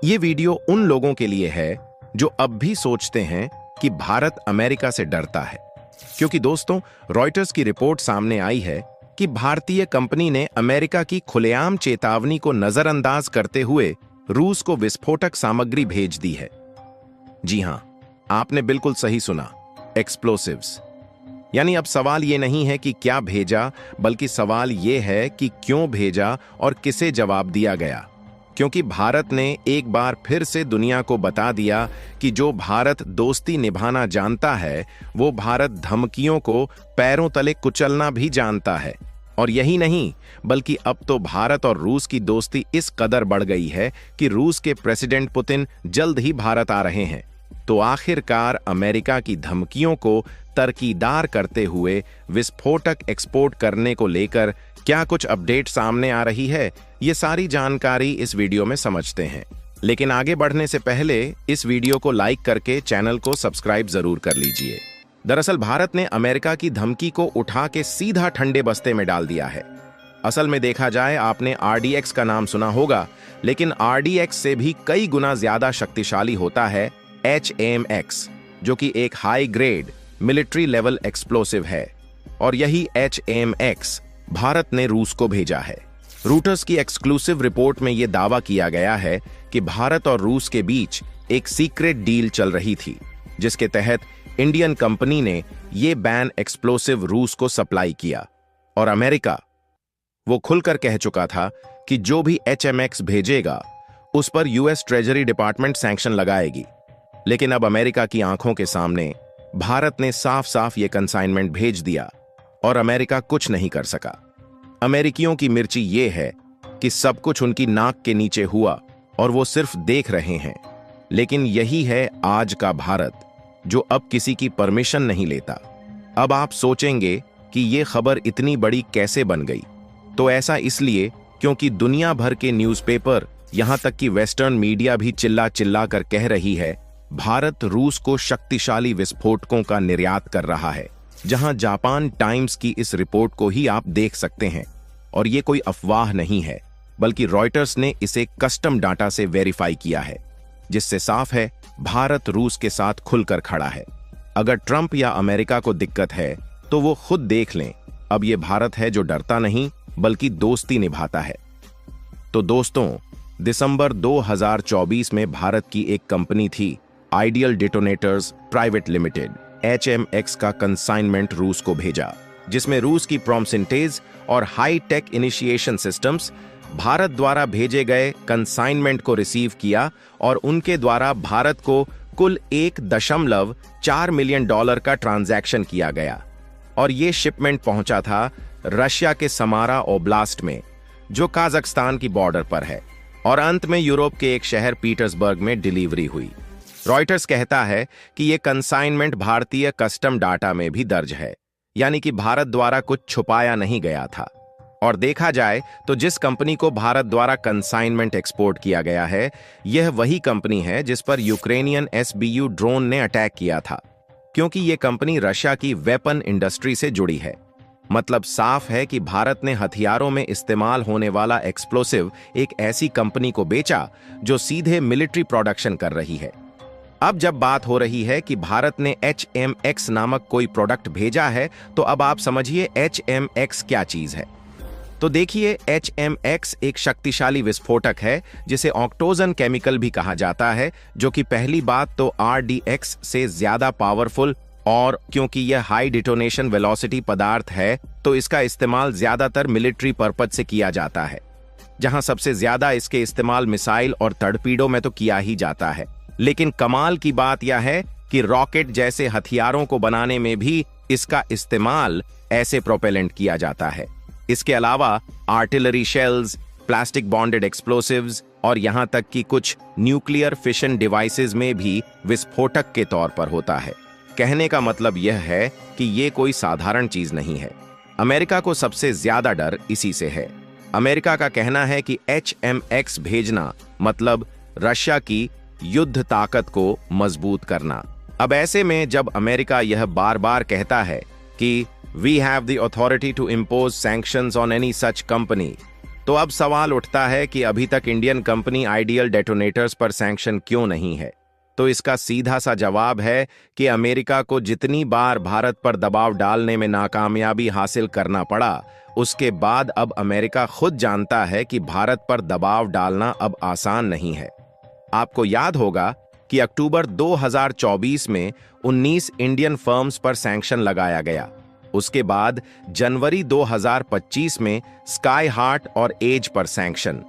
ये वीडियो उन लोगों के लिए है जो अब भी सोचते हैं कि भारत अमेरिका से डरता है, क्योंकि दोस्तों रॉयटर्स की रिपोर्ट सामने आई है कि भारतीय कंपनी ने अमेरिका की खुलेआम चेतावनी को नजरअंदाज करते हुए रूस को विस्फोटक सामग्री भेज दी है। जी हां, आपने बिल्कुल सही सुना, एक्सप्लोसिव्स। यानी अब सवाल ये नहीं है कि क्या भेजा, बल्कि सवाल ये है कि क्यों भेजा और किसे जवाब दिया गया। क्योंकि भारत ने एक बार फिर से दुनिया को बता दिया कि जो भारत दोस्ती निभाना जानता है, वो भारत धमकियों को पैरों तले कुचलना भी जानता है। और यही नहीं, बल्कि अब तो भारत और रूस की दोस्ती इस कदर बढ़ गई है कि रूस के प्रेसिडेंट पुतिन जल्द ही भारत आ रहे हैं। तो आखिरकार अमेरिका की धमकियों को तरकीदार करते हुए विस्फोटक एक्सपोर्ट करने को लेकर क्या कुछ अपडेट सामने आ रही है, ये सारी जानकारी इस वीडियो में समझते हैं। लेकिन आगे बढ़ने से पहले इस वीडियो को लाइक करके चैनल को सब्सक्राइब जरूर कर लीजिए। दरअसल भारत ने अमेरिका की धमकी को उठा के सीधा ठंडे बस्ते में डाल दिया है। असल में देखा जाए, आपने RDX का नाम सुना होगा, लेकिन RDX से भी कई गुना ज्यादा शक्तिशाली होता है HMX, जो कि एक high grade military level explosive है। और यही HMX भारत ने रूस को भेजा है। रूटर्स की एक्सक्लूसिव रिपोर्ट में यह दावा किया गया है कि भारत और रूस के बीच एक सीक्रेट डील चल रही थी, जिसके तहत इंडियन कंपनी ने यह बैन एक्सप्लोसिव रूस को सप्लाई किया। और अमेरिका, वो खुलकर कह चुका था कि जो भी HMX भेजेगा उस पर US ट्रेजरी डिपार्टमेंट सैंक्शन लगाएगी। लेकिन अब अमेरिका की आंखों के सामने भारत ने साफ साफ ये कंसाइनमेंट भेज दिया और अमेरिका कुछ नहीं कर सका। अमेरिकियों की मिर्ची ये है कि सब कुछ उनकी नाक के नीचे हुआ और वो सिर्फ देख रहे हैं। लेकिन यही है आज का भारत, जो अब किसी की परमिशन नहीं लेता। अब आप सोचेंगे कि ये खबर इतनी बड़ी कैसे बन गई, तो ऐसा इसलिए क्योंकि दुनिया भर के न्यूज़पेपर, यहां तक कि वेस्टर्न मीडिया भी चिल्ला चिल्ला कर कह रही है भारत रूस को शक्तिशाली विस्फोटकों का निर्यात कर रहा है। जहां जापान टाइम्स की इस रिपोर्ट को ही आप देख सकते हैं। और ये कोई अफवाह नहीं है, बल्कि रॉयटर्स ने इसे कस्टम डाटा से वेरीफाई किया है, जिससे साफ है भारत रूस के साथ खुलकर खड़ा है। अगर ट्रंप या अमेरिका को दिक्कत है तो वो खुद देख लें, अब ये भारत है जो डरता नहीं बल्कि दोस्ती निभाता है। तो दोस्तों, दिसंबर 2024 में भारत की एक कंपनी थी ideal detonators private limited, HMX का कंसाइनमेंट रूस को भेजा, जिसमें रूस की प्रॉम्सिंटेज और high tech initiation systems Bharat द्वारा भेजे गए कंसाइनमेंट को रिसीव किया और उनके द्वारा भारत को कुल $1.4 मिलियन का ट्रांजैक्शन किया गया। और ये शिपमेंट पहुंचा था रशिया के समारा ओब्लास्ट में, जो काजाख्स्तान की बॉर्डर पर है, और अंत में यूरोप के एक शहर पीटर्सबर्ग में डिलीवरी हुई। रॉयटर्स कहता है कि यह कंसाइनमेंट भारतीय कस्टम डाटा में भी दर्ज है, यानी कि भारत द्वारा कुछ छुपाया नहीं गया था। और देखा जाए तो जिस कंपनी को भारत द्वारा कंसाइनमेंट एक्सपोर्ट किया गया है, यह वही कंपनी है जिस पर यूक्रेनियन SBU ड्रोन ने अटैक किया था, क्योंकि यह कंपनी रशिया की वेपन इंडस्ट्री से जुड़ी है। मतलब साफ है कि भारत ने हथियारों में इस्तेमाल होने वाला एक्सप्लोसिव एक ऐसी कंपनी को बेचा जो सीधे मिलिट्री प्रोडक्शन कर रही है। अब जब बात हो रही है कि भारत ने HMX नामक कोई प्रोडक्ट भेजा है, तो अब आप समझिए HMX क्या चीज है। तो देखिए, HMX एक शक्तिशाली विस्फोटक है जिसे ऑक्टोजन केमिकल भी कहा जाता है, जो कि पहली बात तो RDX से ज्यादा पावरफुल, और क्योंकि यह हाई डिटोनेशन वेलोसिटी पदार्थ है तो इसका इस्तेमाल ज्यादातर मिलिट्री पर्पज से किया जाता है, जहां सबसे ज्यादा इसके इस्तेमाल मिसाइल और तड़पीड़ों में तो किया ही जाता है। लेकिन कमाल की बात यह है कि रॉकेट जैसे हथियारों को बनाने में भी इसका इस्तेमाल ऐसे प्रोपेलेंट किया जाता है। इसके अलावा artillery shells, plastic bonded explosives और यहां तक कि कुछ न्यूक्लियर फिशन डिवाइसेस में भी विस्फोटक के तौर पर होता है। कहने का मतलब यह है कि यह कोई साधारण चीज नहीं है। अमेरिका को सबसे ज्यादा डर इसी से है। अमेरिका का कहना है कि HMX भेजना मतलब रशिया की युद्ध ताकत को मजबूत करना। अब ऐसे में जब अमेरिका यह बार बार कहता है कि we have the authority to impose sanctions on any such company, तो अब सवाल उठता है कि अभी तक इंडियन कंपनी आइडियल डेटोनेटर्स पर सैंक्शन क्यों नहीं है। तो इसका सीधा सा जवाब है कि अमेरिका को जितनी बार भारत पर दबाव डालने में नाकामयाबी हासिल करना पड़ा, उसके बाद अब अमेरिका खुद जानता है कि भारत पर दबाव डालना अब आसान नहीं है। आपको याद होगा कि अक्टूबर 2024 में 19 इंडियन फर्म्स पर सैंक्शन लगाया गया। उसके बाद जनवरी 2025 में स्काई हार्ट और एज पर सैंक्शन।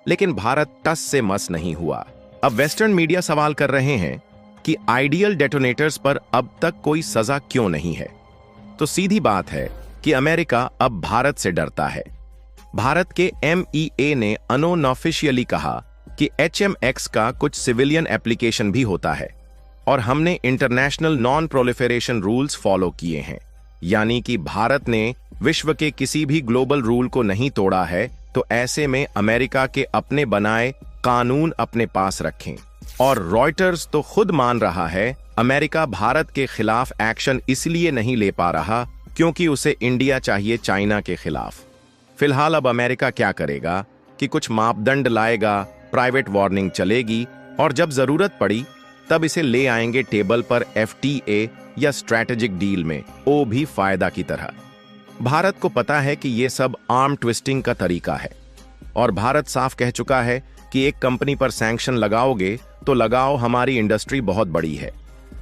लेकिन भारत टस से मस नहीं हुआ। अब वेस्टर्न मीडिया सवाल कर रहे हैं कि आइडियल डेटोनेटर्स पर अब तक कोई सजा क्यों नहीं है। तो सीधी बात है कि अमेरिका अब भारत से डरता है। भारत के MEA ने अनऑफिशियली कहा कि HMX का कुछ सिविलियन एप्लीकेशन भी होता है और हमने international non proliferation rules follow किए हैं, यानी कि भारत ने विश्व के किसी भी ग्लोबल रूल को नहीं तोड़ा है। तो ऐसे में अमेरिका के अपने बनाए कानून अपने पास रखें। और रॉयटर्स तो खुद मान रहा है अमेरिका भारत के खिलाफ एक्शन इसलिए नहीं ले पा रहा क्योंकि उसे इंडिया चाहिए चाइना के खिलाफ। फिलहाल अब अमेरिका क्या करेगा कि कुछ मापदंड लाएगा, प्राइवेट वार्निंग चलेगी और जब जरूरत पड़ी तब इसे ले आएंगे टेबल पर FTA या स्ट्रैटेजिक डील में, वो भी फायदा की तरह। भारत को पता है कि ये सब आर्म ट्विस्टिंग का तरीका है और भारत साफ कह चुका है कि एक कंपनी पर सैंक्शन लगाओगे तो लगाओ, हमारी इंडस्ट्री बहुत बड़ी है।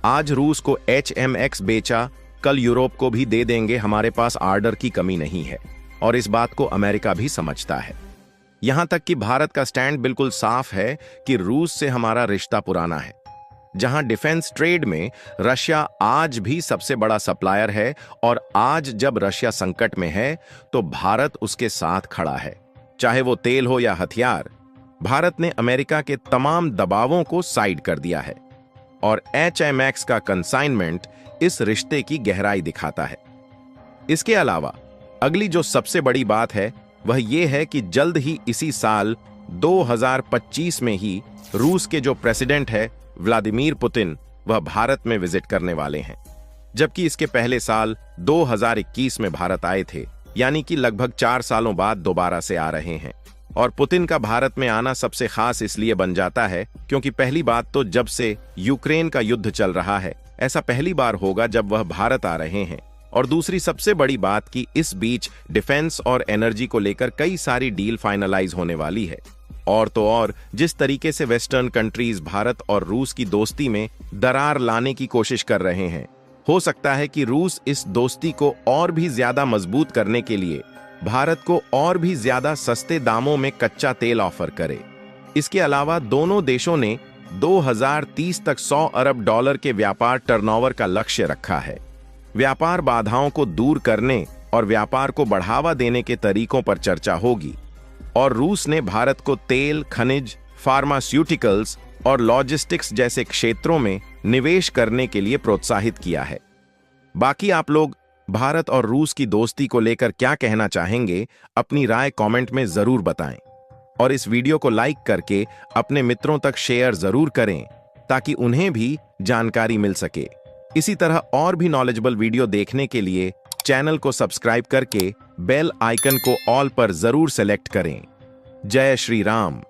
आज रूस को HMX बेचा, कल यूरोप को भी दे देंगे, हमारे पास ऑर्डर की कमी नहीं है। और इस बात को अमेरिका भी समझता है। यहां तक कि भारत का स्टैंड बिल्कुल साफ है कि रूस से हमारा रिश्ता पुराना है। जहां डिफेंस ट्रेड में रशिया आज भी सबसे बड़ा सप्लायर है और आज जब रशिया संकट में है तो भारत उसके साथ खड़ा है, चाहे वो तेल हो या हथियार। भारत ने अमेरिका के तमाम दबावों को साइड कर दिया है और HMX का कंसाइनमेंट इस रिश्ते की गहराई दिखाता है। इसके अलावा अगली जो सबसे बड़ी बात है वह यह है कि जल्द ही इसी साल 2025 में ही रूस के जो प्रेसिडेंट है व्लादिमीर पुतिन, वह भारत में विजिट करने वाले हैं। जबकि इसके पहले साल 2021 में भारत आए थे, यानी कि लगभग 4 सालों बाद दोबारा से आ रहे हैं। और पुतिन का भारत में आना सबसे खास इसलिए बन जाता है क्योंकि पहली बात तो जब से यूक्रेन का युद्ध चल रहा है, ऐसा पहली बार होगा जब वह भारत आ रहे हैं। और दूसरी सबसे बड़ी बात कि इस बीच डिफेंस और एनर्जी को लेकर कई सारी डील फाइनलाइज होने वाली है। और तो और जिस तरीके से वेस्टर्न कंट्रीज भारत और रूस की दोस्ती में दरार लाने की कोशिश कर रहे हैं, हो सकता है कि रूस इस दोस्ती को और भी ज्यादा मजबूत करने के लिए भारत को और भी ज्यादा सस्ते दामों में कच्चा तेल ऑफर करे। इसके अलावा दोनों देशों ने 2030 तक $100 अरब के व्यापार टर्नओवर का लक्ष्य रखा है। व्यापार बाधाओं को दूर करने और व्यापार को बढ़ावा देने के तरीकों पर चर्चा होगी। और रूस ने भारत को तेल, खनिज, फार्मास्यूटिकल्स और लॉजिस्टिक्स जैसे क्षेत्रों में निवेश करने के लिए प्रोत्साहित किया है। बाकी आप लोग भारत और रूस की दोस्ती को लेकर क्या कहना चाहेंगे, अपनी राय कमेंट में जरूर बताएं। और इस वीडियो को लाइक करके अपने मित्रों तक शेयर जरूर करें ताकि उन्हें भी जानकारी मिल सके। इसी तरह और भी नॉलेजेबल वीडियो देखने के लिए चैनल को सब्सक्राइब करके बेल आइकन को ऑल पर जरूर सेलेक्ट करें। जय श्री राम।